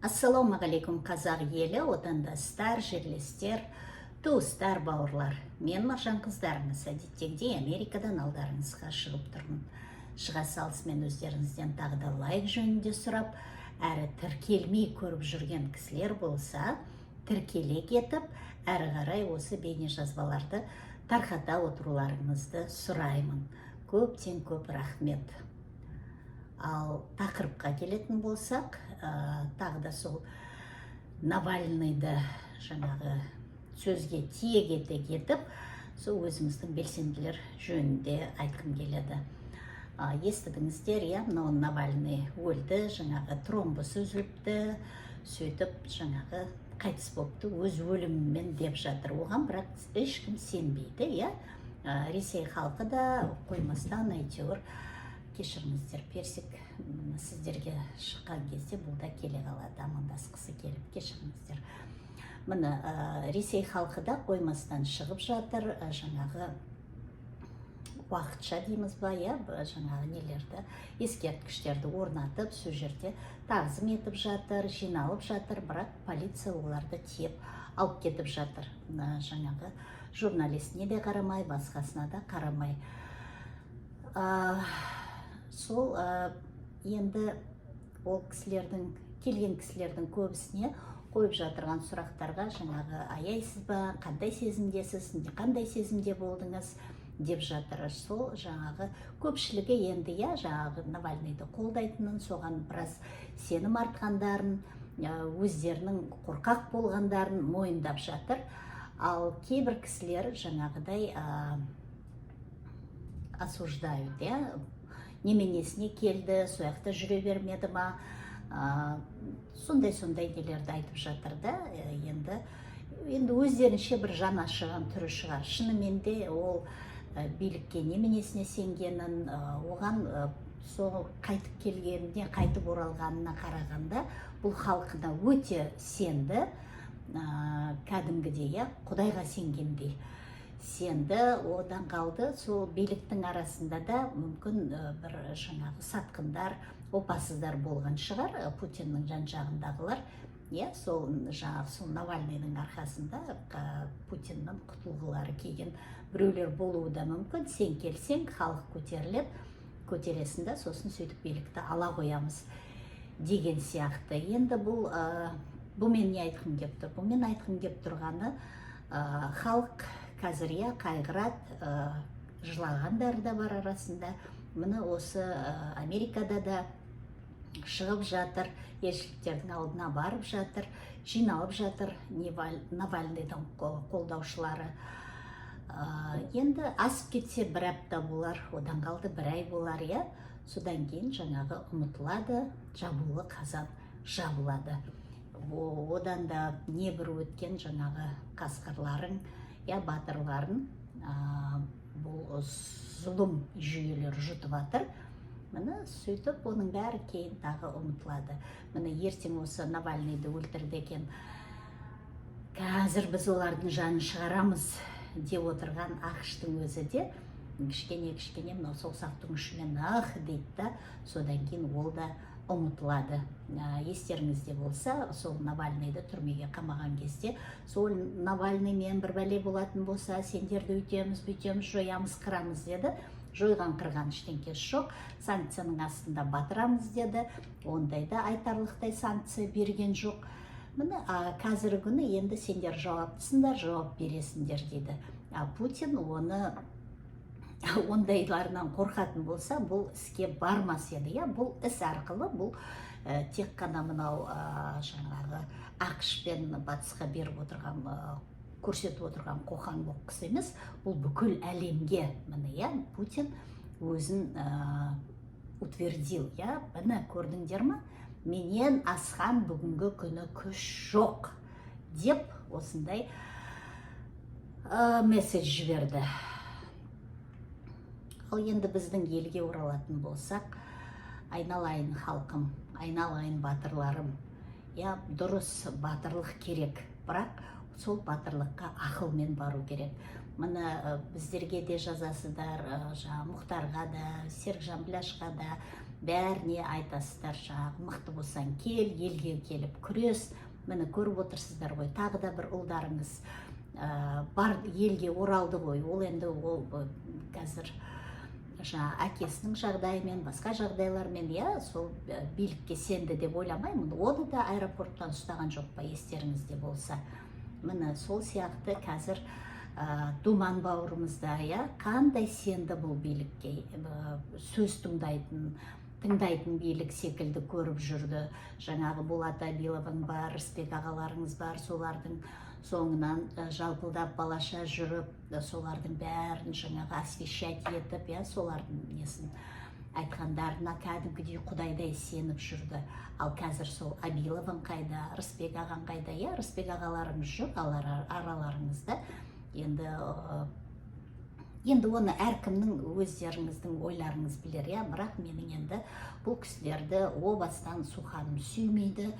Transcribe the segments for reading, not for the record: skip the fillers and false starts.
Ассалаумағалейкум қазақ елі, отандастар, жерлестер, туыстар, бауырлар. Мен Маржан қыздарыңыз, әдеттегідей Америкадан алдарыңызға шығып тұрмын. Шыға салысымен өздеріңізден тағы да лайк жөнінде сұрап, әрі тіркелмей көріп жүрген кісілер болса, тіркеле кетіп, әрі қарай осы бейне жазбаларды тарқата отыруларыңызды сұраймын. Көптен көп рахмет. Ал тақырыпқа келетін болсақ, тағы да сол Навальныйды жаңағы сөзге тиек ете кетіп, сол өзіміздің белсенділер жөнінде айтқым келеді. Естідіңіздер, мынау Навальный өлді, жаңағы тромбос үзіліпті, сөйтіп жаңағы қайтыс болыпты, өз өлімімен деп жатыр. Оған бірақ ешкім сенбейді, Ресей халқы да қоймастан әйтеуір кешіріңіздер, персик сіздерге шыққан кезде бұл да келе қалады, амандасқысы келіп, кешіріңіздер. Міне Ресей халқы да қоймастан шығып жатыр, жаңағы уақытша дейміз ба, жаңағы нелерді, ескерткіштерді орнатып, сол жерде тағзым етіп жатыр, жиналып жатыр, бірақ полиция оларды тиеп алып кетіп жатыр. Жаңағы журналистіне де қарамай, басқасына да қарамай. Сол енді ол кісілердің, келген кісілердің көбісіне қойып жатырған сұрақтарға жаңағы аяйсыз ба, қандай сезімдесіз, қандай сезімде болдыңыз деп жатыр. Сол жаңағы көпшілігі енді жаңағы Навальныйды қолдайтынын, соған біраз сенім артқандарын, өздерінің қорқақ болғандарын мойындап жатыр. Ал кейбір кісілер жаңағыдай осуждают, неменесіне келді, сояқта жүре бермеді ма, сондай нелерді айтып жатыр да. Енді өздерінше бір жан ашыған түрі шығар. Шынымен де ол билікке неменесіне сенгенін, оған сол қайтып келгеніне, қайтып оралғанына қарағанда, бұл халқына өте сенді, кәдімгідей, Құдайға сенгендей сенді. Одан қалды, сол биліктің арасында да мүмкін бір жаңағы сатқындар, опасыздар болған шығар, Путиннің жан жағындағылар. Сол Навальныйдың арқасында Путиннің құтылғылары келген біреулер болуы да мүмкін. Сен келсең, халық көтересің да, сосын сөйтіп билікті ала қоямыз деген сияқты. Енді бұл мен не айтқым кеп тұр? Бұл мен айтқым кеп тұрғаны, халық қазір қайғырат, жылағандар да бар арасында. Міне осы Америкада да шығып жатыр, елшіліктердің алдына барып жатыр, жиналып жатыр Навальныйдың қолдаушылары. Енді асып кетсе бір апта болар, одан қалды бір ай болар, содан кейін жаңағы ұмытылады, жабулы қазан жабылады. Одан да не бір өткен жаңағы қасқырларың, батырларын бұл зұлым жүйелер жұтып атыр. Міне сөйтіп, оның бәрі кейін тағы ұмытылады. Міне ертең осы Навальныйды өлтірді екен, қазір біз олардың жанын шығарамыз деп отырған ақш-тың өзі де кішкене мынау саусақтың ұшымен дейді да, содан кейін ол да ұмытылады. Естеріңізде болса, сол Навальныйды түрмеге қамаған кезде, сол Навальныймен бір бәле болатын болса, сендерді өйтеміз, бүйтеміз, жоямыз, қырамыз деді. Жойған қырған ештеңкесі жоқ, санкцияның астында батырамыз деді. Ондай да айтарлықтай санкция берген жоқ. Міне қазіргі күні енді сендер жауаптысыңдар, жауап бересіңдер дейді. Путин оны ондайларынан қорқатын болса, бұл іске бармас еді. Бұл іс арқылы, бұл тек қана мынау жаңағы ақш пен батысқа беріп отырған, көрсетіп отырған қоқан-лоқ кісі емес, бұл бүкіл әлемге міне Путин өзін утвердил. Міне көрдіңдер ма? Менен асқан бүгінгі күні күш жоқ деп осындай месседж жіберді. Ал енді біздің елге оралатын болсақ, айналайын халқым, айналайын батырларым. Дұрыс, батырлық керек, бірақ сол батырлыққа ақылмен бару керек. Міне біздерге де жазасыздар, Мұхтарға да, Серікжан Біләшқа да, бәріне айтасыздар, жаңағы мықты болсаң кел, елге келіп күрес. Міне көріп отырсыздар ғой, тағы да бір ұлдарыңыз бар елге оралды ғой. Ол енді ол қазір әкесінің жағдайымен, басқа жағдайлармен, сол билікке сенді деп ойламаймын. Оны да аэропорттан ұстаған жоқ па, естеріңізде болса. Міне сол сияқты қазір Думан бауырымызда, қандай сенді бұл билікке, сөз тыңдайтын билік секілді көріп жүрді. Жаңағы Болат Абиловың бар, Рысбек ағаларыңыз бар, солардың соңынан жалпылдап балаша жүріп, солардың бәрін жаңағы освещать етіп, солардың несін айтқандарына кәдімгідей құдайдай сеніп жүрді. Ал қазір сол Абиловың қайда, Рысбек ағаң қайда? Рысбек ағаларыңыз жүр араларыңызда. Енді оны әркімнің өздеріңіздің ойларыңыз білер, бірақ менің енді бұл кісілерді о бастан Суханым сүймейді,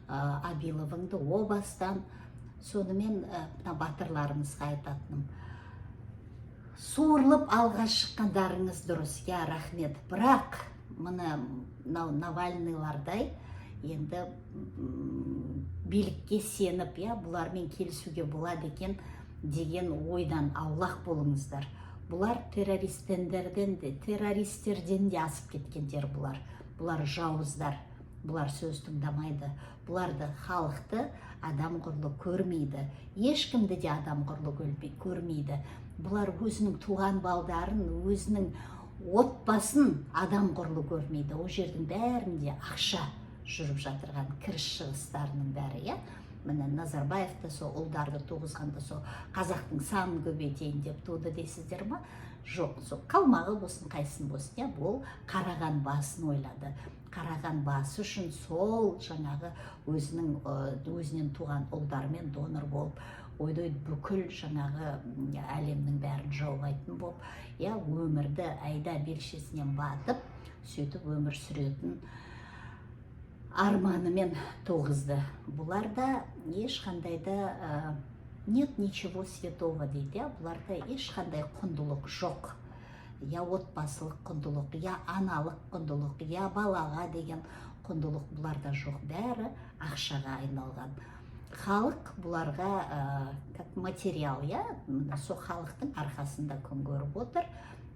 Абиловыңды о бастан. Сонымен батырларымызға айтатыным, суырылып алға шыққандарыңыз дұрыс, рахмет. Бірақ мұны Навальныйлардай енді билікке сеніп, бұлармен келісуге болады екен деген ойдан аулақ болыңыздар. Бұлар террористтерден де асып кеткендер бұлар. Бұлар жауыздар. Бұлар сөз тыңдамайды. Бұларды халықты адам құрлы көрмейді. Ешкімді де адам құрлы көрмейді. Бұлар өзінің туған балдарын, өзінің отбасын адам құрлы көрмейді. О жердің бәрінде ақша жүріп жатырған, кіріс шығыстарының бәрі, Міне Назарбаевты сол ұлдарды туғызғанда сол қазақтың санын көбейтейін деп туды дейсіздер ма? Жоқ, сол қалмағы болсын, қайсын болсын, бұл қараған басын ойлады. Қараған басы үшін сол жаңағы өзінен туған ұлдармен донор болып, ойдой бүкіл жаңағы әлемнің бәрін жаулайтын болып, өмірді айда белшесінен батып, сөйтіп өмір сүретін арманымен туғызды. Бұларда ешқандай да нет ничего святого дейді, бұларда ешқандай құндылық жоқ. Отбасылық құндылық, аналық құндылық, балаға деген құндылық бұларда жоқ. Бәрі ақшаға айналған. Халық бұларға как материал, сол халықтың арқасында күн көріп отыр.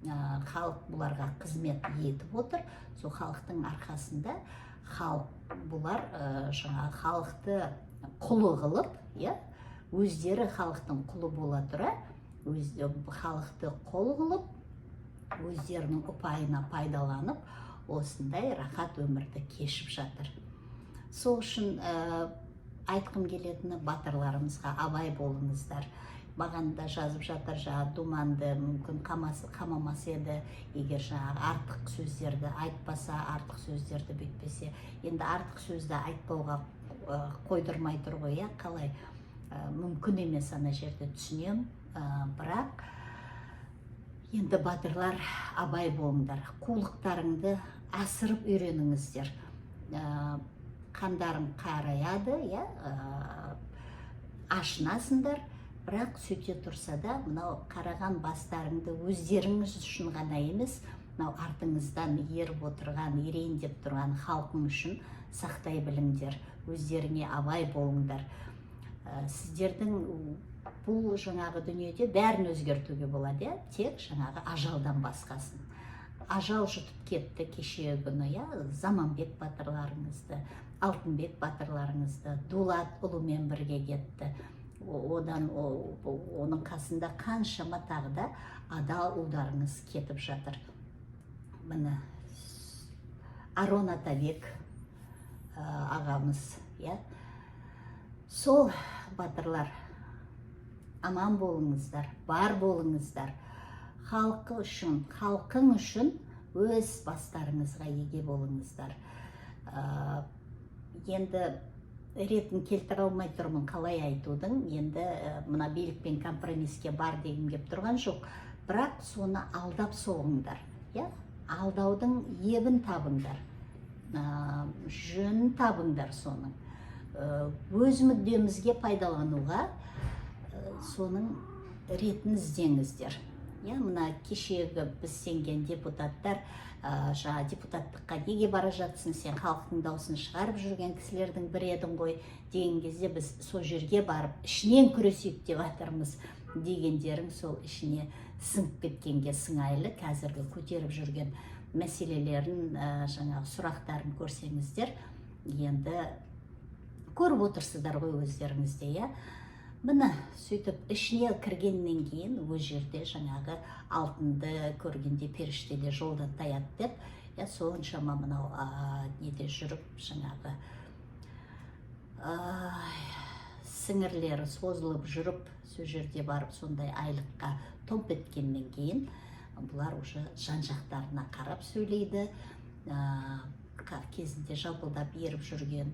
Халық бұларға қызмет етіп отыр. Сол халықтың арқасында бұлар халықты құлы қылып, өздері халықтың құлы бола тұра, халықты құл қылып, өздерінің ұпайына пайдаланып, осындай рахат өмірді кешіп жатыр. Сол үшін айтқым келетіні батырларымызға абай болыңыздар. Бағанда жазып жатыр, Думанды мүмкін қамамас еді, егер артық сөздерді айтпаса, артық сөздерді бетпесе. Енді артық сөзді айтпауға қойдырмай тұр ғой, қалай мүмкін емес ана жерде түсінем, бірақ енді батырлар абай болыңдар, қулықтарыңды асырып үйреніңіздер. Қандарың қараяды, ашынасыңдар, бірақ сөйте тұрса да, мынау қараған бастарыңды өздеріңіз үшін ғана емес, мынау артыңыздан еріп отырған, ерейіндеп тұрған халқың үшін сақтай біліңдер, өздеріңе абай болыңдар. Сіздердің бұл жаңағы дүниеде бәрін өзгертуге болады, тек жаңағы ажалдан басқасын. Ажал жұтып кетті кеше күні, Заманбек батырларыңызды, Алтынбек батырларыңызды, Дулат ұлымен бірге кетті. Одан оның қасында қаншама тағда адал ұлдарыңыз кетіп жатыр. Міне Арон Атабек ағамыз, сол батырлар аман болыңыздар, бар болыңыздар. Халқың үшін өз бастарыңызға еге болыңыздар. Енді ретін келтіре алмай тұрмын қалай айтудың, енді мына билікпен компромиске бар дегім кеп тұрған жоқ, бірақ соны алдап соғыңдар, алдаудың ебін табыңдар, жөнін табыңдар соның. Өз мүддемізге пайдалануға соның ретін іздеңіздер. мына кешегі біз сенген депутаттар жаңа депутаттыққа неге бара жатсың, сен халықтың даусын шығарып жүрген кісілердің бірі едің ғой деген кезде біз сол жерге барып ішінен күресейік деп жатырмыз дегендерің сол ішіне сіңіп кеткенге сыңайлы қазіргі көтеріп жүрген мәселелерін жаңағы сұрақтарын көрсеңіздер енді көріп отырсыздар ғой өздеріңізде. Міне сөйтіп ішіне кіргеннен кейін өз жерде жаңағы алтынды көргенде періштелер жолдан таяды деп, соншама мынау неде жүріп жаңағы сіңірлері созылып жүріп сол жерде барып сондай айлыққа томп еткеннен кейін бұлар уже жан-жақтарына қарап сөйлейді. Кезінде жалпылдап еріп жүрген,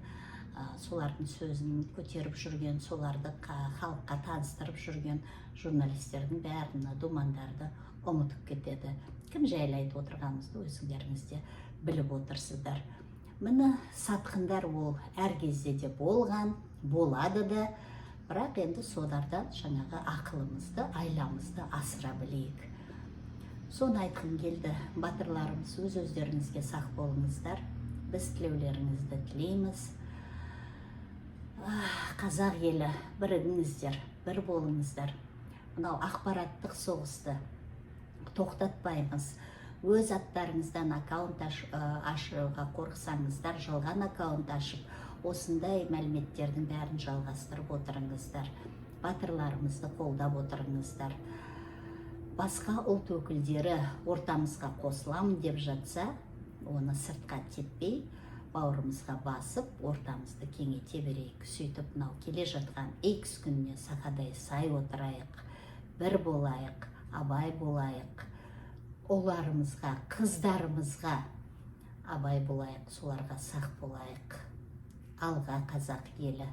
солардың сөзін көтеріп жүрген, соларды халыққа таныстырып жүрген журналистердің бәрін, думандарды ұмытып кетеді. Кім жайлайды отырғанымызды өзіңдеріңізде біліп отырсыздар. Міне сатқындар ол әр кезде де болған, болады да, бірақ енді солардан жаңағы ақылымызды, айламызды асыра білейік. Соны айтқым келді. Батырларымыз, өздеріңізге сақ болыңыздар. Біз тілеулеріңізді тілейміз. Қазақ елі, бірігіңіздер, бір болыңыздар. Мынау ақпараттық соғысты тоқтатпаймыз. Өз аттарыңыздан аккаунт ашуға қорқысаңыздар, жалған аккаунт ашып, осындай мәліметтердің бәрін жалғастырып отырыңыздар. Батырларымызды қолдап отырыңыздар. Басқа ұлт өкілдері ортамызға қосыламын деп жатса, оны сыртқа теппей, бауырымызға басып, ортамызды кеңейте берейік. Сөйтіп, мынау келе жатқан X күніне сақадай сай отырайық, бір болайық, абай болайық. Оларымызға, қыздарымызға абай болайық, соларға сақ болайық. Алға қазақ елі.